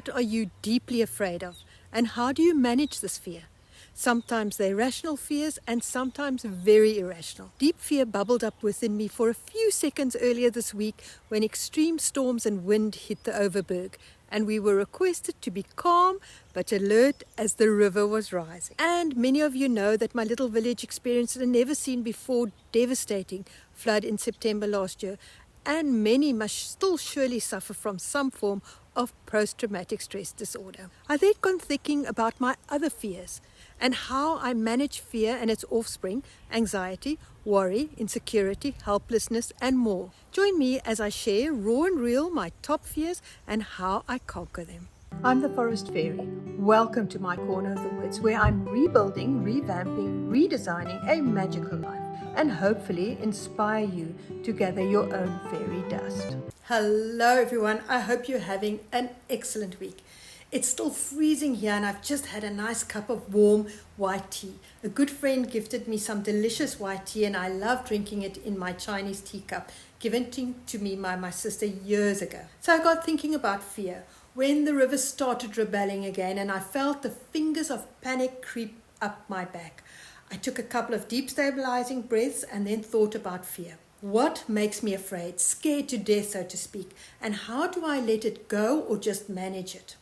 What are you deeply afraid of, and how do you manage this fear? Sometimes they're rational fears and sometimes very irrational. Deep fear bubbled up within me for a few seconds earlier this week when extreme storms and wind hit the Overberg, and we were requested to be calm but alert as the river was rising. And many of you know that my little village experienced a never-seen-before devastating flood in September last year, and many must still surely suffer from some form of post-traumatic stress disorder. I then got thinking about my other fears and how I manage fear and its offspring, anxiety, worry, insecurity, helplessness, and more. Join me as I share raw and real my top fears and how I conquer them. I'm the Forest Fairy. Welcome to my corner of the woods where I'm rebuilding, revamping, redesigning a magical life and hopefully inspire you to gather your own fairy dust. Hello everyone, I hope you're having an excellent week. It's still freezing here and I've just had a nice cup of warm white tea. A good friend gifted me some delicious white tea and I love drinking it in my Chinese teacup, given to me by my sister years ago. So I got thinking about fear when the river started rebelling again and I felt the fingers of panic creep up my back. I took a couple of deep stabilizing breaths and then thought about fear. What makes me afraid, scared to death, so to speak, and how do I let it go or just manage it?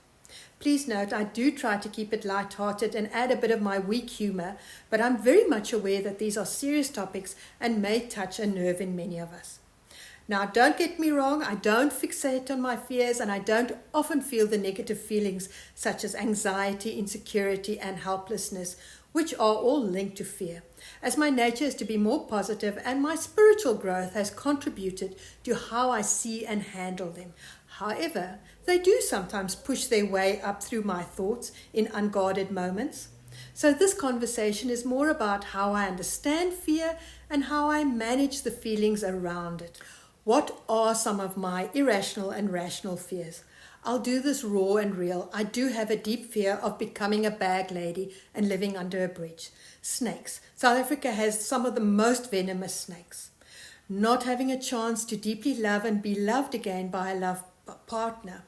Please note, I do try to keep it light-hearted and add a bit of my weak humor, but I'm very much aware that these are serious topics and may touch a nerve in many of us. Now, don't get me wrong, I don't fixate on my fears and I don't often feel the negative feelings such as anxiety, insecurity, and helplessness, which are all linked to fear, as my nature is to be more positive and my spiritual growth has contributed to how I see and handle them. However, they do sometimes push their way up through my thoughts in unguarded moments. So this conversation is more about how I understand fear and how I manage the feelings around it. What are some of my irrational and rational fears? I'll do this raw and real. I do have a deep fear of becoming a bag lady and living under a bridge. Snakes. South Africa has some of the most venomous snakes. Not having a chance to deeply love and be loved again by a love partner.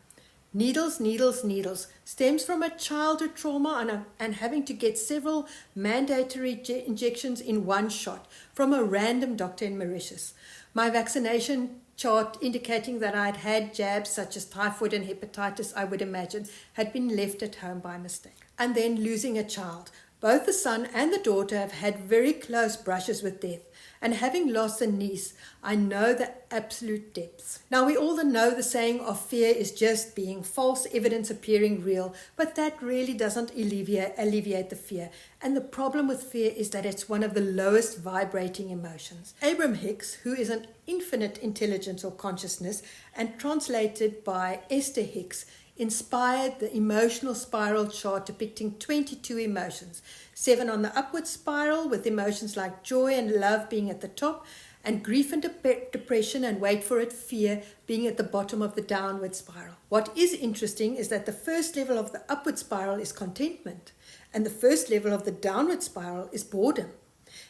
Needles, needles, needles. Stems from a childhood trauma and having to get several mandatory injections in one shot from a random doctor in Mauritius. My vaccination chart indicating that I'd had jabs such as typhoid and hepatitis, I would imagine, had been left at home by mistake. And then losing a child. Both the son and the daughter have had very close brushes with death. And having lost a niece, I know the absolute depths. Now, we all know the saying of fear is just being false evidence appearing real, but that really doesn't alleviate the fear. And the problem with fear is that it's one of the lowest vibrating emotions. Abraham Hicks, who is an infinite intelligence or consciousness, and translated by Esther Hicks, inspired the emotional spiral chart depicting 22 emotions, 7 on the upward spiral with emotions like joy and love being at the top, and grief and depression and wait for it, fear being at the bottom of the downward spiral. What is interesting is that the first level of the upward spiral is contentment, and the first level of the downward spiral is boredom.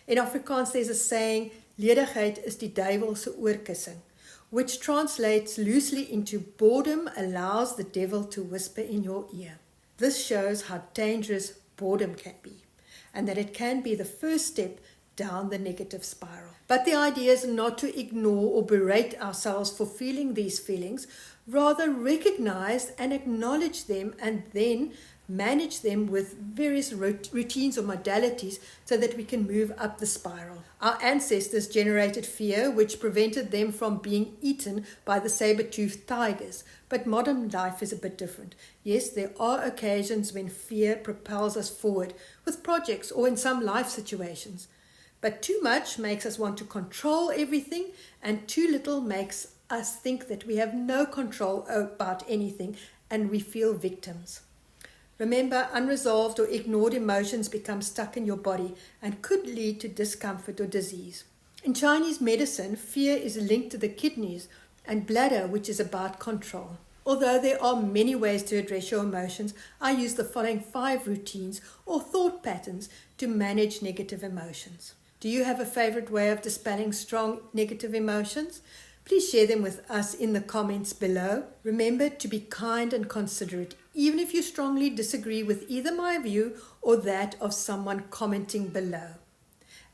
In Afrikaans there's a saying, ledigheid is die duiwel se oorkussing, which translates loosely into boredom allows the devil to whisper in your ear. This shows how dangerous boredom can be, and that it can be the first step down the negative spiral. But the idea is not to ignore or berate ourselves for feeling these feelings, rather recognize and acknowledge them and then manage them with various routines or modalities so that we can move up the spiral. Our ancestors generated fear which prevented them from being eaten by the saber-toothed tigers, but modern life is a bit different. Yes, there are occasions when fear propels us forward with projects or in some life situations, but too much makes us want to control everything and too little makes us think that we have no control about anything and we feel victims. Remember, unresolved or ignored emotions become stuck in your body and could lead to discomfort or disease. In Chinese medicine, fear is linked to the kidneys and bladder, which is about control. Although there are many ways to address your emotions, I use the following 5 routines or thought patterns to manage negative emotions. Do you have a favorite way of dispelling strong negative emotions? Please share them with us in the comments below. Remember to be kind and considerate even if you strongly disagree with either my view or that of someone commenting below.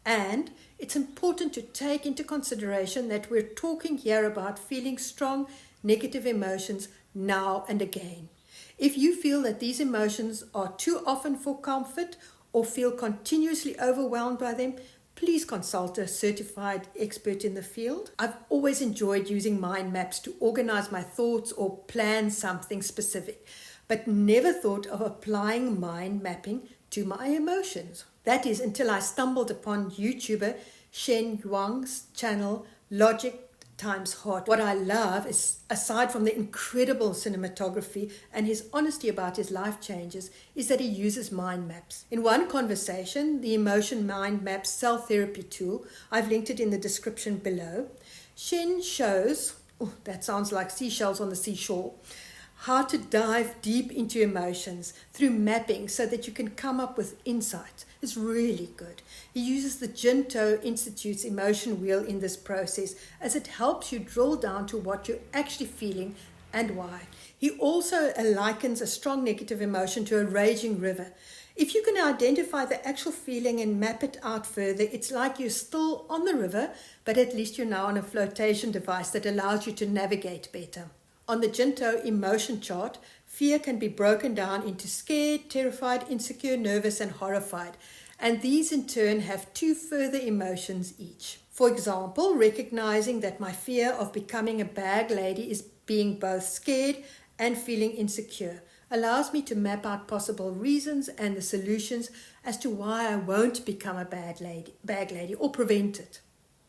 And it's important to take into consideration that we're talking here about feeling strong negative emotions now and again. If you feel that these emotions are too often for comfort or feel continuously overwhelmed by them, please consult a certified expert in the field. I've always enjoyed using mind maps to organize my thoughts or plan something specific, but never thought of applying mind mapping to my emotions. That is until I stumbled upon YouTuber Shen Yuang's channel Logic Times Heart. What I love is, aside from the incredible cinematography and his honesty about his life changes, is that he uses mind maps. In one conversation, the Emotion Mind Maps cell therapy tool, I've linked it in the description below, Shen shows, that sounds like seashells on the seashore, how to dive deep into emotions through mapping so that you can come up with insights. It's really good. He uses the Jinto Institute's emotion wheel in this process as it helps you drill down to what you're actually feeling and why. He also likens a strong negative emotion to a raging river. If you can identify the actual feeling and map it out further, it's like you're still on the river, but at least you're now on a flotation device that allows you to navigate better. On the Jinto emotion chart, fear can be broken down into scared, terrified, insecure, nervous, and horrified. And these in turn have two further emotions each. For example, recognizing that my fear of becoming a bag lady is being both scared and feeling insecure allows me to map out possible reasons and the solutions as to why I won't become a bag lady or prevent it.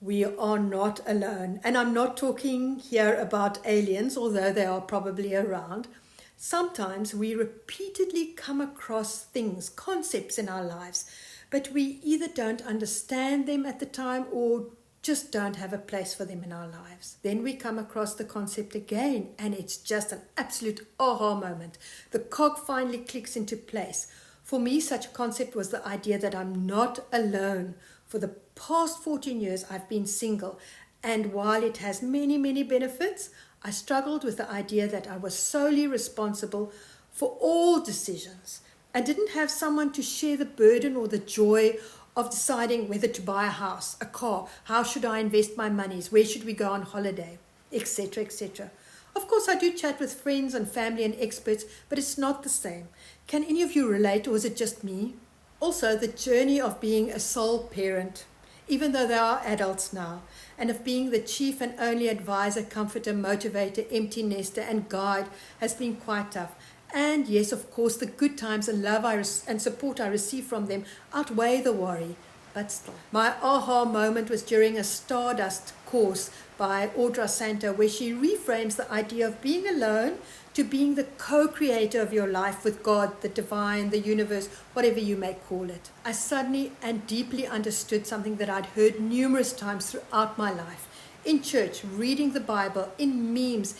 We are not alone, and I'm not talking here about aliens, although they are probably around. Sometimes we repeatedly come across things, concepts in our lives, but we either don't understand them at the time or just don't have a place for them in our lives. Then we come across the concept again, and it's just an absolute aha moment. The cog finally clicks into place. For me, such a concept was the idea that I'm not alone. For the past 14 years, I've been single, and while it has many, many benefits, I struggled with the idea that I was solely responsible for all decisions and didn't have someone to share the burden or the joy of deciding whether to buy a house, a car, how should I invest my monies, where should we go on holiday, etc., etc. Of course, I do chat with friends and family and experts, but it's not the same. Can any of you relate, or is it just me? Also, the journey of being a sole parent, even though they are adults now, and of being the chief and only advisor, comforter, motivator, empty nester, and guide has been quite tough. And yes, of course, the good times and love and support I receive from them outweigh the worry, but still. My aha moment was during a Stardust course by Audra Santo, where she reframes the idea of being alone to being the co-creator of your life with God, the divine, the universe, whatever you may call it. I suddenly and deeply understood something that I'd heard numerous times throughout my life, in church, reading the Bible, in memes,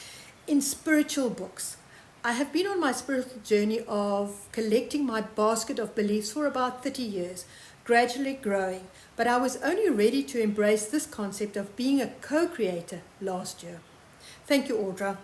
in spiritual books. I have been on my spiritual journey of collecting my basket of beliefs for about 30 years, gradually growing, but I was only ready to embrace this concept of being a co-creator last year. Thank you, Audra.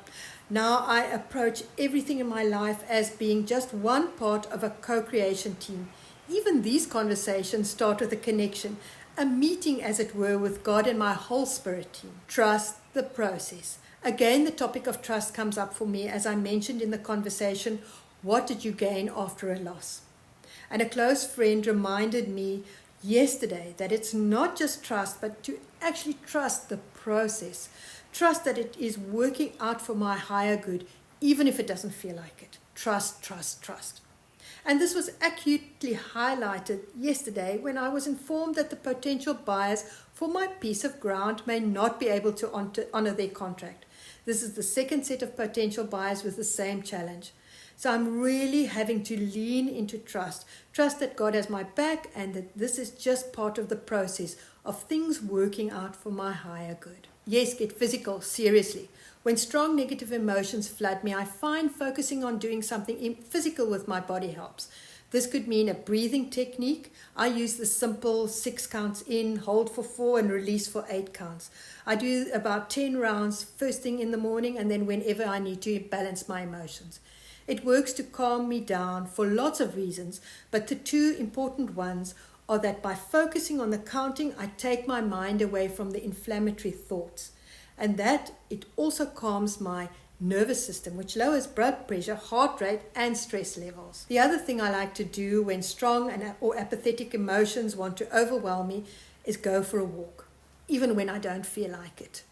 Now I approach everything in my life as being just one part of a co-creation team. Even these conversations start with a connection, a meeting as it were with God and my whole spirit team. Trust the process. Again, the topic of trust comes up for me, as I mentioned in the conversation, what did you gain after a loss? And a close friend reminded me yesterday that it's not just trust, but to actually trust the process. Trust that it is working out for my higher good, even if it doesn't feel like it. Trust, trust, trust. And this was acutely highlighted yesterday when I was informed that the potential buyers for my piece of ground may not be able to honor their contract. This is the second set of potential buyers with the same challenge. So I'm really having to lean into trust. Trust that God has my back and that this is just part of the process of things working out for my higher good. Yes, get physical, seriously. When strong negative emotions flood me, I find focusing on doing something physical with my body helps. This could mean a breathing technique. I use the simple 6 counts in, hold for 4 and release for 8 counts. I do about 10 rounds first thing in the morning and then whenever I need to balance my emotions. It works to calm me down for lots of reasons, but the two important ones are that by focusing on the counting, I take my mind away from the inflammatory thoughts, and that it also calms my nervous system, which lowers blood pressure, heart rate, and stress levels. The other thing I like to do when strong or apathetic emotions want to overwhelm me is go for a walk, even when I don't feel like it.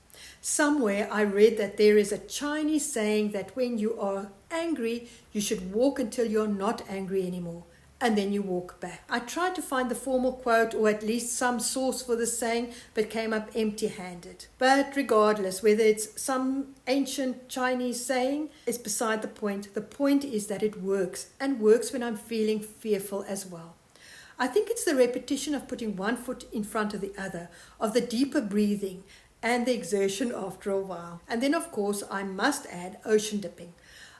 Somewhere I read that there is a Chinese saying that when you are angry, you should walk until you're not angry anymore, and then you walk back. I tried to find the formal quote or at least some source for the saying, but came up empty-handed. But regardless, whether it's some ancient Chinese saying is beside the point. The point is that it works, and works when I'm feeling fearful as well. I think it's the repetition of putting one foot in front of the other, of the deeper breathing, and the exertion after a while. And then, of course, I must add ocean dipping.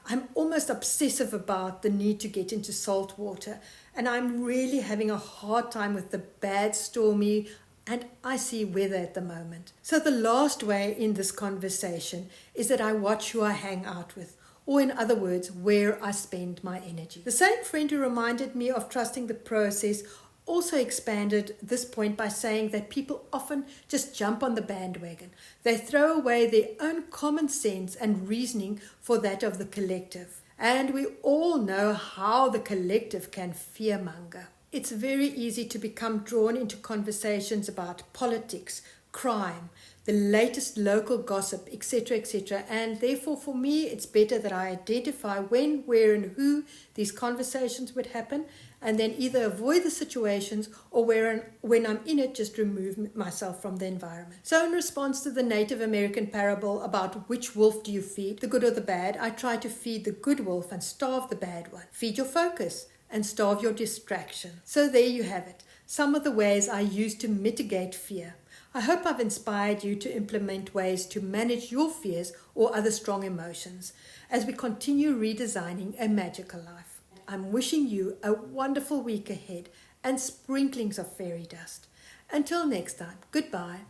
I'm almost obsessive about the need to get into salt water, and I'm really having a hard time with the bad, stormy, and icy weather at the moment. So the last way in this conversation is that I watch who I hang out with, or in other words, where I spend my energy. The same friend who reminded me of trusting the process also expanded this point by saying that people often just jump on the bandwagon. They throw away their own common sense and reasoning for that of the collective. And we all know how the collective can fearmonger. It's very easy to become drawn into conversations about politics, crime, the latest local gossip, etc., and therefore for me it's better that I identify when, where and who these conversations would happen, and then either avoid the situations or when I'm in it, just remove myself from the environment. So in response to the Native American parable about which wolf do you feed, the good or the bad, I try to feed the good wolf and starve the bad one. Feed your focus and starve your distraction. So there you have it, some of the ways I use to mitigate fear. I hope I've inspired you to implement ways to manage your fears or other strong emotions as we continue redesigning a magical life. I'm wishing you a wonderful week ahead and sprinklings of fairy dust. Until next time, goodbye.